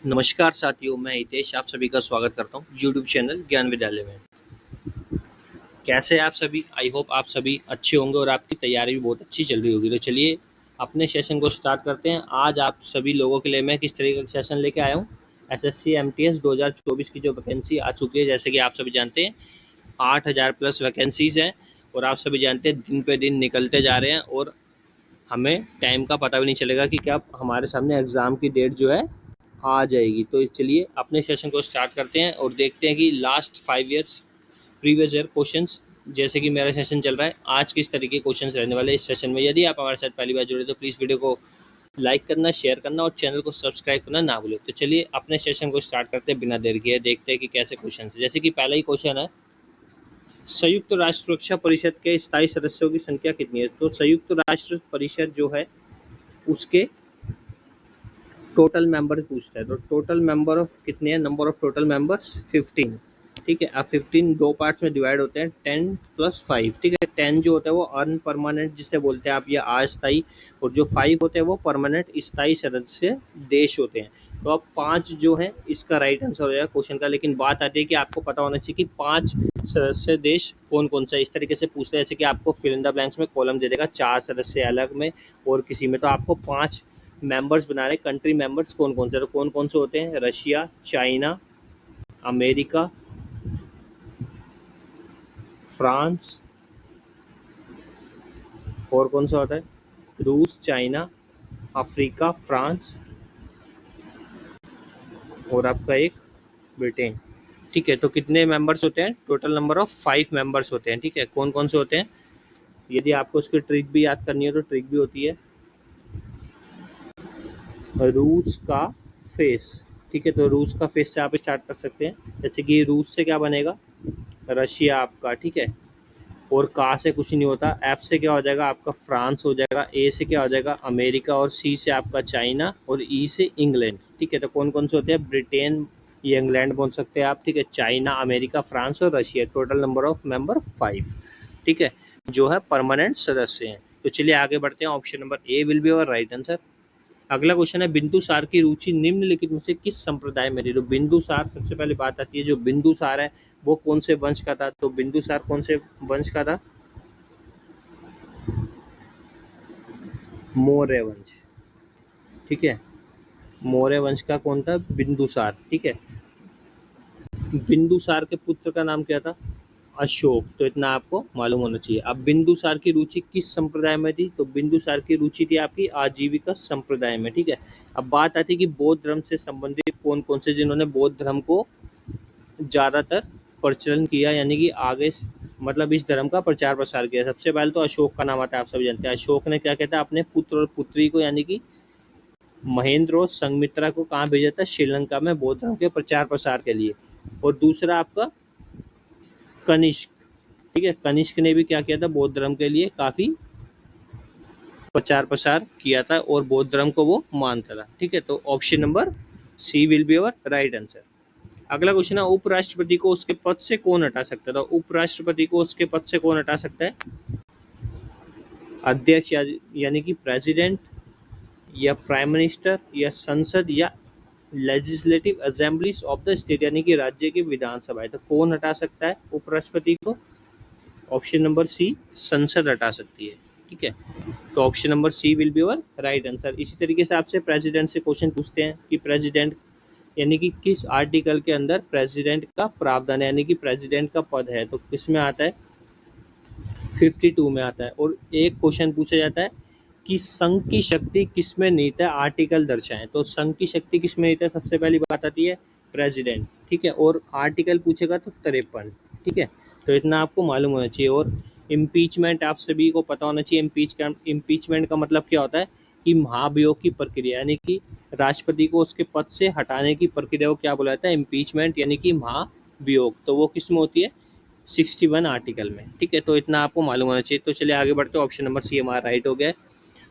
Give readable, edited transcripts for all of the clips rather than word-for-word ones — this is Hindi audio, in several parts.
नमस्कार साथियों, मैं हितेश आप सभी का स्वागत करता हूँ यूट्यूब चैनल ज्ञान विद्यालय में। कैसे हैं आप सभी? आई होप आप सभी अच्छे होंगे और आपकी तैयारी भी बहुत अच्छी चल रही होगी। तो चलिए अपने सेशन को स्टार्ट करते हैं। आज आप सभी लोगों के लिए मैं किस तरीके का सेशन लेके आया हूँ। एसएससी एमटीएस 2024 की जो वैकेंसी आ चुकी है, जैसे कि आप सभी जानते हैं 8000 प्लस वैकेंसीज हैं और आप सभी जानते हैं दिन पे दिन निकलते जा रहे हैं और हमें टाइम का पता भी नहीं चलेगा कि क्या हमारे सामने एग्ज़ाम की डेट जो है आ जाएगी। तो चलिए अपने सेशन को स्टार्ट करते हैं और देखते हैं कि last 5 years previous year questions, जैसे कि मेरा सेशन चल रहा है, आज किस तरीके के क्वेश्चंस रहने वाले इस सेशन में। यदि आप हमारे साथ पहली बार जुड़े तो प्लीज़ वीडियो को लाइक करना, शेयर करना और चैनल को सब्सक्राइब करना ना भूलें। तो चलिए अपने सेशन को स्टार्ट करते हैं बिना देर किए, देखते हैं कि कैसे क्वेश्चन है। जैसे कि पहला ही क्वेश्चन है, संयुक्त राष्ट्र सुरक्षा परिषद के स्थायी सदस्यों की संख्या कितनी है। तो संयुक्त राष्ट्र परिषद जो है उसके टोटल मेंबर पूछता है। तो टोटल मेंबर ऑफ कितने हैं, नंबर ऑफ टोटल मेंबर्स 15। ठीक है, अब 15 दो पार्ट्स में डिवाइड होते हैं, 10 + 5। ठीक है, 10 जो होता है वो अनपरमानेंट जिसे बोलते हैं आप या अस्थायी, और जो 5 होते हैं वो परमानेंट स्थायी सदस्य देश होते हैं। तो अब 5 जो है इसका राइट आंसर हो जाएगा क्वेश्चन का। लेकिन बात आती है कि आपको पता होना चाहिए कि 5 सदस्य देश कौन कौन सा है। इस तरीके से पूछते हैं जैसे कि आपको फिल इन द ब्लैंक्स में कॉलम दे देगा, 4 सदस्य अलग में और किसी में, तो आपको 5 मेंबर्स बना रहे। कंट्री मेंबर्स कौन कौन से, तो कौन कौन से होते हैं, रशिया, चाइना, अमेरिका, फ्रांस, और कौन सा होता है, रूस, चाइना, अफ्रीका, फ्रांस और आपका एक ब्रिटेन। ठीक है, तो कितने मेंबर्स होते हैं, टोटल नंबर ऑफ 5 मेंबर्स होते हैं। ठीक है, कौन कौन से होते हैं, यदि आपको उसकी ट्रिक भी याद करनी है तो ट्रिक भी होती है रूस का फेस। ठीक है, तो रूस का फेस से आप स्टार्ट कर सकते हैं। जैसे कि रूस से क्या बनेगा, रशिया आपका। ठीक है, और का से कुछ नहीं होता, एफ से क्या हो जाएगा आपका फ्रांस हो जाएगा, ए से क्या हो जाएगा अमेरिका, और सी से आपका चाइना, और ई से इंग्लैंड। ठीक है, तो कौन कौन से होते हैं, ब्रिटेन, ये इंग्लैंड बोल सकते हैं आप। ठीक है, चाइना, अमेरिका, फ्रांस और Russia, total number of member 5। ठीक है, जो है परमानेंट सदस्य हैं। तो चलिए आगे बढ़ते हैं, option number A will be our right answer. अगला क्वेश्चन है, बिंदुसार की रुचि निम्नलिखित में से किस संप्रदाय में थी। तो बिंदुसार, सबसे पहले बात आती है जो बिंदुसार है वो कौन से वंश का था। तो बिंदुसार कौन से वंश का था, मौर्य वंश। ठीक है, मौर्य वंश का कौन था, बिंदुसार। ठीक है, बिंदुसार के पुत्र का नाम क्या था, अशोक। तो इतना आपको मालूम होना चाहिए। अब बिंदुसार की रुचि किस संप्रदाय में थी, तो बिंदुसार की रुचि थी आपकी आजीविका संप्रदाय में। ठीक है, अब बात आती है कि बौद्ध धर्म से संबंधित कौन कौन से जिन्होंने बौद्ध धर्म को ज़्यादातर प्रचलन किया, यानी कि आगे मतलब इस धर्म का प्रचार प्रसार किया। सबसे पहले तो अशोक का नाम आता है, आप सभी जानते हैं। अशोक ने क्या कहता है, अपने पुत्र और पुत्री को यानी कि महेंद्र और संघमित्रा को कहाँ भेजा था, श्रीलंका में, बौद्ध धर्म के प्रचार प्रसार के लिए। और दूसरा आपका कनिष्क। ठीक है, कनिष्क ने भी क्या किया था, बौद्ध धर्म के लिए काफ़ी प्रचार प्रसार किया था और बौद्ध धर्म को वो मानता था। ठीक है, तो option number C will be our right answer. अगला क्वेश्चन है, उपराष्ट्रपति को उसके पद से कौन हटा सकता है। तो उपराष्ट्रपति को उसके पद से कौन हटा सकता है, अध्यक्ष यानी कि प्रेसिडेंट, या प्राइम मिनिस्टर, या संसद, या legislative assemblies of the state यानी कि राज्य की विधानसभा है। तो कौन हटा सकता है उपराष्ट्रपति को, ऑप्शन नंबर सी, संसद हटा सकती है। ठीक है, तो option number C will be our right answer. इसी तरीके से आपसे प्रेसिडेंट से क्वेश्चन पूछते हैं कि प्रेसिडेंट यानी कि किस आर्टिकल के अंदर प्रेसिडेंट का प्रावधान है, यानी कि प्रेसिडेंट का पद है, तो किस में आता है, 52 में आता है। और एक क्वेश्चन पूछा जाता है कि संघ की शक्ति किस में निहित है, आर्टिकल दर्शाएं। तो संघ की शक्ति किस में निहित है, सबसे पहली बात आती है प्रेसिडेंट। ठीक है, और आर्टिकल पूछेगा तो 53। ठीक है, तो इतना आपको मालूम होना चाहिए। और इम्पीचमेंट आप सभी को पता होना चाहिए। इम्पीचमेंट का मतलब क्या होता है कि महाभियोग की प्रक्रिया, यानी कि राष्ट्रपति को उसके पद से हटाने की प्रक्रिया को क्या बोला जाता है, इम्पीचमेंट यानी कि महाभियोग। तो वो किस में होती है, 61 आर्टिकल में। ठीक है, तो इतना आपको मालूम होना चाहिए। तो चलिए आगे बढ़ते हैं, ऑप्शन नंबर सी हमारा राइट हो गया।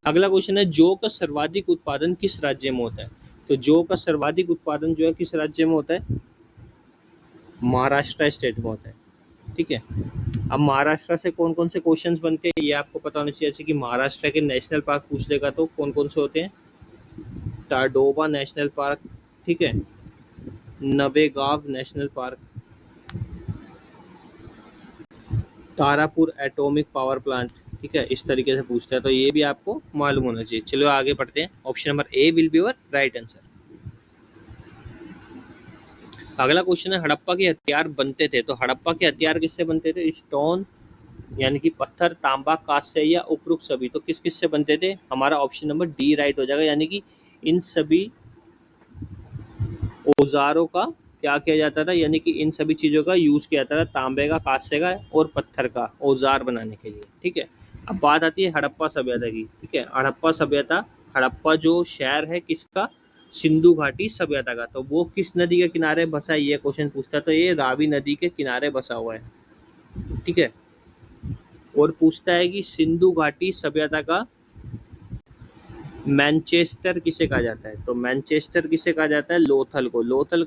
अगला क्वेश्चन है, जौ का सर्वाधिक उत्पादन किस राज्य में होता है। तो जौ का सर्वाधिक उत्पादन जो है किस राज्य में होता है, महाराष्ट्र स्टेट में होता है। ठीक है, अब महाराष्ट्र से कौन कौन से क्वेश्चंस बनते हैं ये आपको पता होना चाहिए। जैसे कि महाराष्ट्र के नेशनल पार्क पूछ लेगा तो कौन कौन से होते हैं, ताडोबा नेशनल पार्क, ठीक है, Navegaon national park, Tarapur atomic power plant. ठीक है, इस तरीके से पूछता है, तो ये भी आपको मालूम होना चाहिए। चलो आगे पढ़ते हैं। Option number A will be your right answer. अगला क्वेश्चन है, हड़प्पा के हथियार बनते थे, तो हड़प्पा के हथियार किससे बनते थे? स्टोन यानी कि पत्थर, तांबा, कांस्य या उपरोक्त सभी। तो किस किस से बनते थे? हमारा ऑप्शन नंबर डी राइट हो जाएगा, यानी कि इन सभी औजारों का क्या किया जाता था, यानी कि इन सभी चीज़ों का यूज़ किया जाता था, तांबे का, कांस्य का और पत्थर का औजार बनाने के लिए। ठीक है, अब बात आती है हड़प्पा सभ्यता की। ठीक है, हड़प्पा सभ्यता, हड़प्पा जो शहर है किसका? सिंधु घाटी सभ्यता का। तो वो किस नदी के किनारे बसा है, ये क्वेश्चन पूछता है। तो ये रावी नदी के किनारे बसा हुआ है। ठीक है, और पूछता है कि सिंधु घाटी सभ्यता का मैनचेस्टर किसे कहा जाता है? तो मैनचेस्टर किसे कहा जाता है? लोथल को। लोथल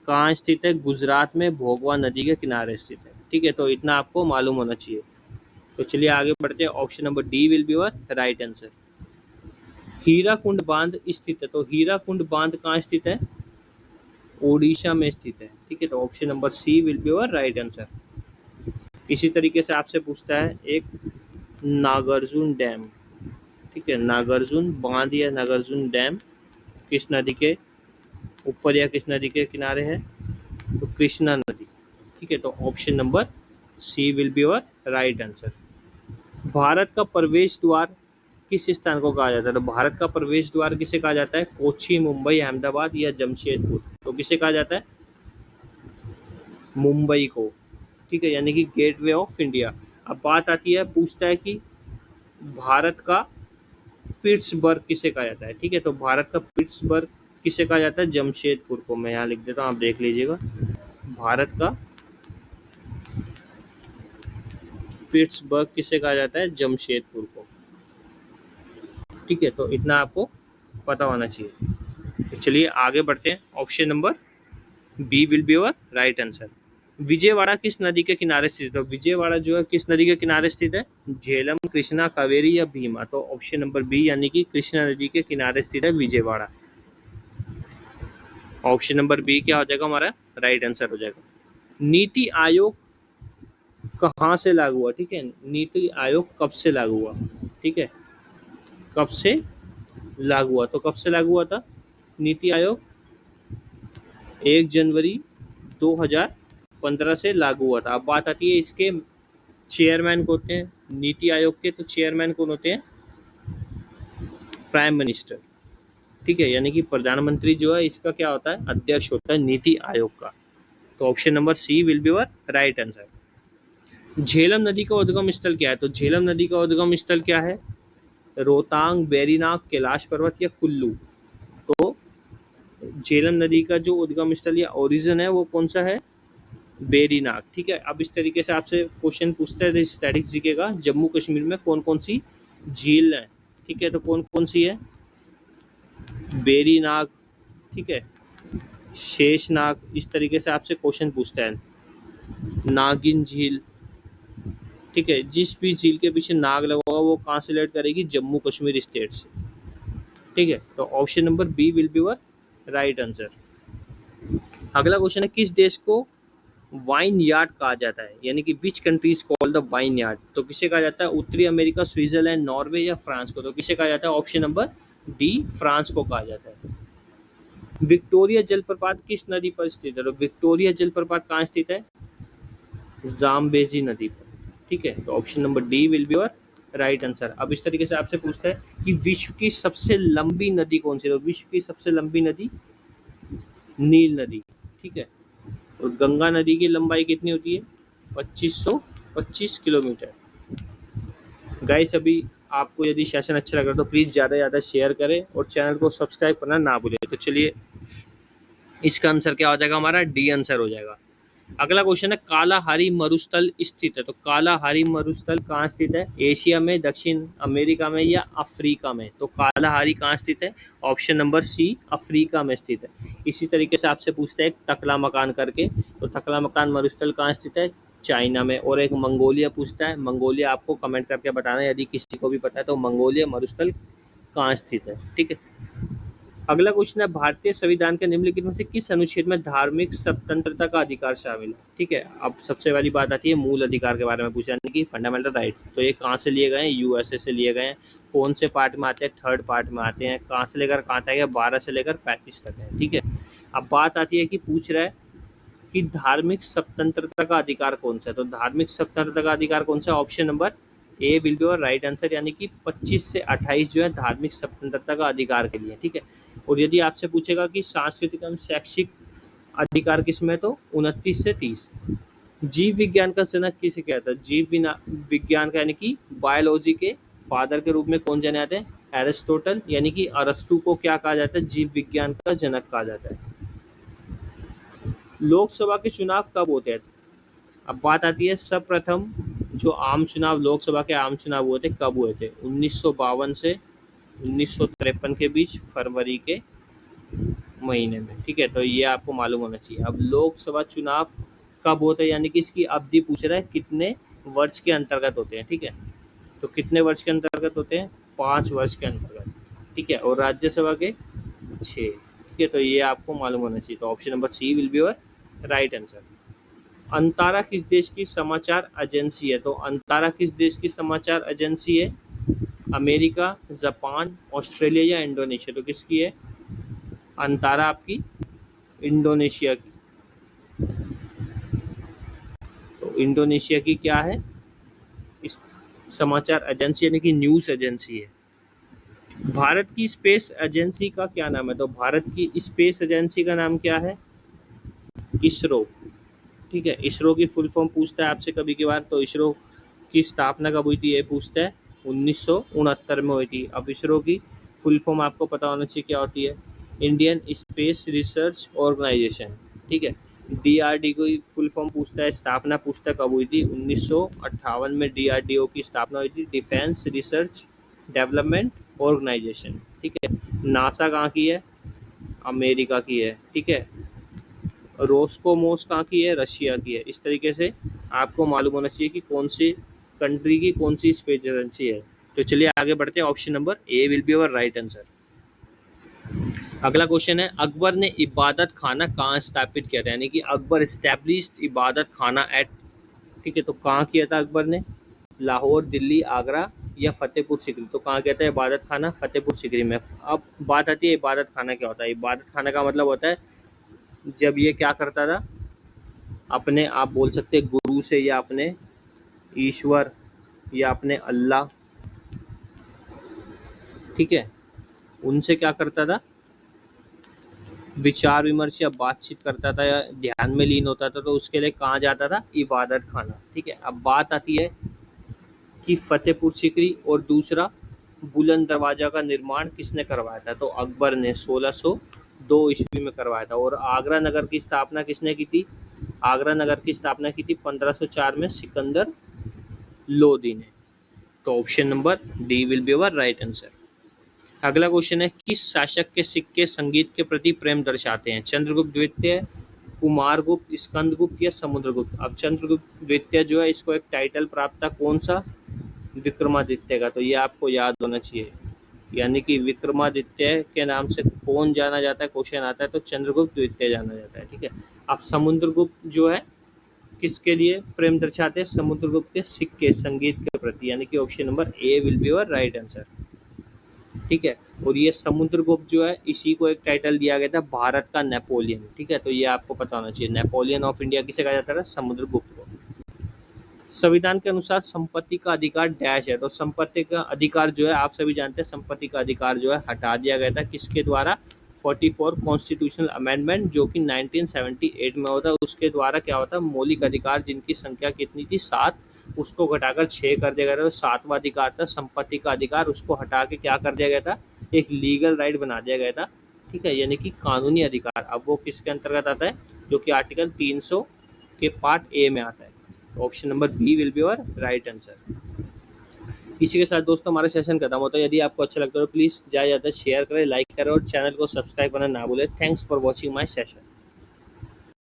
कहाँ स्थित है? गुजरात में भोगवा नदी के किनारे स्थित है। ठीक है, तो इतना आपको मालूम होना चाहिए। तो चलिए आगे बढ़ते हैं। Option number D will be your right answer. Hirakud बांध स्थित है, तो हीराकुंड बांध कहाँ स्थित है? ओडिशा में स्थित है। ठीक है, तो option number C will be your right answer. इसी तरीके से आपसे पूछता है एक नागार्जुन डैम। ठीक है, नागार्जुन बांध या नागार्जुन डैम किस नदी के ऊपर या किस नदी के किनारे है? तो कृष्णा नदी। ठीक है, तो option number C will be your right answer. Bharat का प्रवेश द्वार किस स्थान को कहा जाता है? तो भारत का प्रवेश द्वार किसे कहा जाता है? कोच्चि, मुंबई, अहमदाबाद या जमशेदपुर। तो किसे कहा जाता है? मुंबई को। ठीक है, यानी कि गेटवे ऑफ इंडिया। अब बात आती है, पूछता है कि भारत का पिट्सबर्ग किसे कहा जाता है? ठीक है, तो भारत का पिट्सबर्ग किसे कहा जाता है? जमशेदपुर को। मैं यहाँ लिख देता हूँ, आप देख लीजिएगा। भारत का पिट्सबर्ग किसे कहा जाता है? जमशेदपुर को। ठीक है, तो इतना आपको पता होना चाहिए। तो चलिए आगे बढ़ते हैं। Option number B will be your right answer. Vijayawada किस नदी के किनारे स्थित है? तो विजयवाड़ा जो है किस नदी के किनारे स्थित है? झेलम, कृष्णा, कावेरी या भीमा। तो ऑप्शन नंबर बी यानी कि कृष्णा नदी के किनारे स्थित है विजयवाड़ा। ऑप्शन नंबर बी क्या हो जाएगा हमारा? राइट आंसर हो जाएगा। नीति आयोग कहाँ से लागू हुआ? ठीक है, नीति आयोग कब से लागू हुआ? ठीक है, कब से लागू हुआ? तो कब से लागू हुआ था नीति आयोग? 1 जनवरी 2015 से लागू हुआ था। अब बात आती है इसके चेयरमैन कौन होते हैं नीति आयोग के? तो चेयरमैन कौन होते हैं? Prime minister. ठीक है, यानी कि प्रधानमंत्री जो है इसका क्या होता है? अध्यक्ष होता है नीति आयोग का। तो option number C will be your right answer. Jhelum नदी का उद्गम स्थल क्या है? तो झेलम नदी का उद्गम स्थल क्या है? रोहतांग, बेरीनाग, कैलाश पर्वत या कुल्लू। तो झेलम नदी का जो उद्गम स्थल या ओरिजिन है वो कौन सा है? बेरीनाग। ठीक है, अब इस तरीके से आपसे क्वेश्चन पूछते हैं स्टैटिक्स जीके का, जम्मू कश्मीर में कौन कौन सी झील है? ठीक है, तो कौन कौन सी है? बेरीनाग, ठीक है, शेषनाग, इस तरीके से आपसे क्वेश्चन पूछता है। नागिन झील। ठीक है, जिस भी झील के पीछे नाग लगा होगा वो कहाँ से रिलेट करेगी? जम्मू कश्मीर स्टेट से। ठीक है, तो option number B will be your right answer. अगला क्वेश्चन है, किस देश को वाइन यार्ड कहा जाता है? यानी कि which country is called the wine yard. तो किसे कहा जाता है? उत्तरी अमेरिका, स्विट्जरलैंड, नॉर्वे या फ्रांस को। तो किसे कहा जाता है? ऑप्शन नंबर डी फ्रांस को कहा जाता है। विक्टोरिया जलप्रपात किस नदी पर स्थित है? तो विक्टोरिया जलप्रपात कहाँ स्थित है? जाम्बेजी नदी पर। ठीक है, तो option number D will be your right answer. अब इस तरीके से आपसे पूछता है कि विश्व की सबसे लंबी नदी कौन सी है? तो विश्व की सबसे लंबी नदी नील नदी। ठीक है, और गंगा नदी की लंबाई कितनी होती है? 2525 किलोमीटर। गाइस, अभी आपको यदि सेशन अच्छा लग रहा है तो प्लीज़ ज़्यादा से ज़्यादा शेयर करें और चैनल को सब्सक्राइब करना ना भूलें। तो चलिए, इसका आंसर क्या हो जाएगा? हमारा डी आंसर हो जाएगा। अगला क्वेश्चन है, कालाहारी मरुस्थल स्थित है। तो कालाहारी मरुस्थल कहाँ स्थित है? एशिया में, दक्षिण अमेरिका में या अफ्रीका में। तो कालाहारी कहाँ स्थित है? ऑप्शन नंबर सी अफ्रीका में स्थित है। इसी तरीके से आपसे पूछते हैं टकला मकान करके। तो टकला मकान मरुस्थल कहाँ स्थित है? चाइना में। और एक मंगोलिया पूछता है, मंगोलिया आपको कमेंट करके बताना यदि किसी को भी पता है। तो मंगोलिया मरुस्थल कहाँ स्थित है? ठीक है, अगला क्वेश्चन है, भारतीय संविधान के निम्नलिखित में से किस अनुच्छेद में धार्मिक स्वतंत्रता का अधिकार शामिल है? ठीक है, अब सबसे पहली बात आती है मूल अधिकार के बारे में पूछा, यानी कि फंडामेंटल राइट्स। तो ये कहाँ से लिए गए हैं? यूएसए से लिए गए हैं। कौन से पार्ट में आते हैं? थर्ड पार्ट में आते हैं। कहाँ से लेकर कहाँ तक है? 12 से लेकर 35 तक है। ठीक है, अब बात आती है कि पूछ रहा है कि धार्मिक स्वतंत्रता का अधिकार कौन सा है। तो धार्मिक स्वतंत्रता का अधिकार कौन सा है? Option number A will be और राइट आंसर, यानी कि 25 से 28 जो है धार्मिक स्वतंत्रता का अधिकार के लिए। ठीक है, और यदि आपसे पूछेगा कि सांस्कृतिक एवं शैक्षिक अधिकार किसमें, तो 29 से 30। जीव विज्ञान का जनक किसे कहता है? जीव विज्ञान का यानी कि बायोलॉजी के फादर के रूप में कौन जाने जाते हैं? एरिस्टोटल, यानी कि अरस्तु को क्या कहा जाता है? जीव विज्ञान का जनक कहा जाता है। लोकसभा के चुनाव कब होते हैं? अब बात आती है सर्वप्रथम जो आम चुनाव, लोकसभा के आम चुनाव हुए थे कब हुए थे? 1952 से 1953 के बीच फरवरी के महीने में। ठीक है, तो ये आपको मालूम होना चाहिए। अब लोकसभा चुनाव कब होते हैं, यानी कि इसकी अवधि पूछ रहा है कितने वर्ष के अंतर्गत होते हैं। ठीक है, तो कितने वर्ष के अंतर्गत होते हैं? 5 वर्ष के अंतर्गत। ठीक है, और राज्यसभा के 6। ठीक है, तो ये आपको मालूम होना चाहिए। तो option number C will be your right answer. अंतारा किस देश की समाचार एजेंसी है? तो अंतारा किस देश की समाचार एजेंसी है? अमेरिका, जापान, ऑस्ट्रेलिया या इंडोनेशिया? तो किसकी है अंतारा? आपकी इंडोनेशिया की। तो इंडोनेशिया की क्या है इस समाचार एजेंसी, यानी कि न्यूज़ एजेंसी है। भारत की स्पेस एजेंसी का क्या नाम है? तो भारत की स्पेस एजेंसी का नाम क्या है? इसरो। ठीक है, इसरो की फुल फॉर्म पूछता है आपसे कभी कभार। तो इसरो की स्थापना कब हुई थी ये पूछता है, 1969 में हुई थी। अब इसरो की फुल फॉर्म आपको पता होना चाहिए क्या होती है? Indian space research organisation. ठीक है, डीआरडीओ की फुल फॉर्म पूछता है, स्थापना पूछता है कब हुई थी? 1958 में डीआरडीओ की स्थापना हुई थी, डिफेंस रिसर्च डेवलपमेंट ऑर्गेनाइजेशन। ठीक है, नासा कहाँ की है? अमेरिका की है। ठीक है, रोस्कोमोस कहाँ की है? रशिया की है। इस तरीके से आपको मालूम होना चाहिए कि कौन सी कंट्री की कौन सी स्पेस एजेंसी है। तो चलिए आगे बढ़ते हैं। Option number A will be our right answer. अगला क्वेश्चन है, अकबर ने इबादत खाना कहाँ स्थापित किया था? यानी कि अकबर एस्टैब्लिश्ड इबादत खाना एट। ठीक है, तो कहाँ किया था अकबर ने? लाहौर, दिल्ली, आगरा या फतेहपुर सिकरी? तो कहाँ कहता है इबादत खाना? फतेहपुर सिकरी में। अब बात आती है इबादत खाना क्या होता है। इबादत खाना का मतलब होता है जब ये क्या करता था, अपने आप बोल सकते गुरु से या अपने ईश्वर या अपने अल्लाह, ठीक है, उनसे क्या करता था? विचार विमर्श या बातचीत करता था या ध्यान में लीन होता था। तो उसके लिए कहाँ जाता था? इबादत खाना। ठीक है, अब बात आती है कि फतेहपुर सिकरी और दूसरा बुलंद दरवाजा का निर्माण किसने करवाया था? तो अकबर ने 1602 ईस्वी में करवाया था। और आगरा नगर की स्थापना किसने की थी? आगरा नगर की स्थापना की थी 1504 में सिकंदर लोदी ने। तो option number D will be our right answer. अगला क्वेश्चन है, किस शासक के सिक्के संगीत के प्रति प्रेम दर्शाते हैं? चंद्रगुप्त द्वितीय, कुमारगुप्त, स्कंदगुप्त या समुद्रगुप्त? अब चंद्रगुप्त द्वितीय जो है इसको एक टाइटल प्राप्त था, कौन सा? विक्रमादित्य का। तो ये आपको याद होना चाहिए, यानी कि विक्रमादित्य के नाम से कौन जाना जाता है? क्वेश्चन आता है तो चंद्रगुप्त द्वितीय जाना जाता है। ठीक है, अब समुद्रगुप्त जो है किसके लिए प्रेम दर्शाते हैं? समुद्रगुप्त के सिक्के संगीत के प्रति, यानी कि option number A will be your right answer. ठीक है, और ये समुद्रगुप्त जो है इसी को एक टाइटल दिया गया था भारत का नेपोलियन। ठीक है, तो ये आपको पता होना चाहिए, नेपोलियन ऑफ इंडिया किसे कहा जाता था? समुद्रगुप्त को। संविधान के अनुसार संपत्ति का अधिकार डैश है। तो संपत्ति का अधिकार जो है आप सभी जानते हैं, संपत्ति का अधिकार जो है हटा दिया गया था किसके द्वारा? 44 कॉन्स्टिट्यूशनल अमेंडमेंट जो कि 1978 में होता है, उसके द्वारा क्या होता है? मौलिक अधिकार जिनकी संख्या कितनी थी? 7, उसको घटाकर 6 कर दिया गया था। 7वां अधिकार था संपत्ति का अधिकार, उसको हटा के क्या कर दिया गया था? एक लीगल राइट बना दिया गया था। ठीक है, यानी कि कानूनी अधिकार। अब वो किसके अंतर्गत आता है? जो कि आर्टिकल 300 के पार्ट ए में आता है। Option number B will be your right answer. इसी के साथ दोस्तों हमारा सेशन खत्म होता है। यदि आपको अच्छा लगता है तो प्लीज़ ज़्यादा से ज़्यादा शेयर करें, लाइक करें और चैनल को सब्सक्राइब करना ना भूलें। Thanks for watching my session.